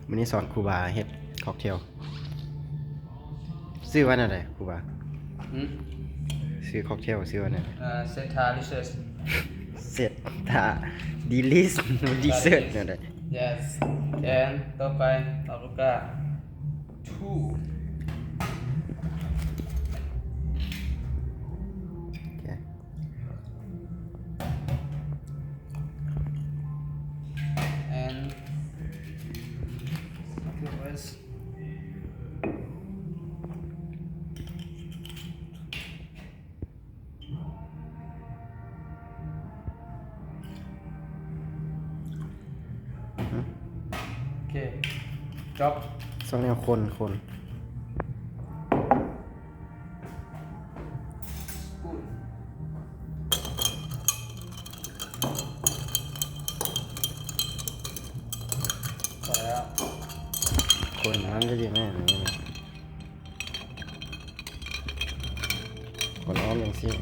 วันนี้สอนครูบาเฮ็ดค็อกเทลซื้อวันอะไรครูบาซื้อค็อกเทลซื้อวันอะไรเซทาลิเชสเสร็จตาดีลิสดีเซิร์ตอะไร yes and ต่อไปลาลูก้า2 and was โอเคจบสองแนวคนพอแล้วคนนั้นจะดีไหมอย่างนี้นะคนอ้อมอย่างซี่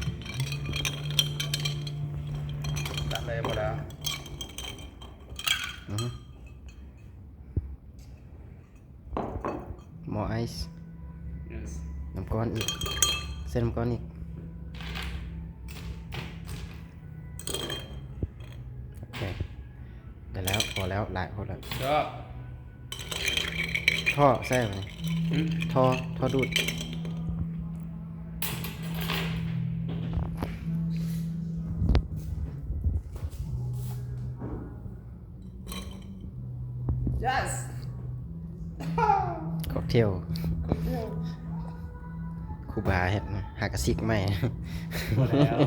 ตัดเลยพอแล้วหมอไอซ์ yes น้ำก้อนอีกเส้นน้ำก้อนอีกโอเคได้แล้วพอแล้วหลายคนแล้ว จบ ท่อใช่ไหมท่อดูดyes ค็อกเทลครูบาเห็ดหากระซิกไหม หมดแล้ว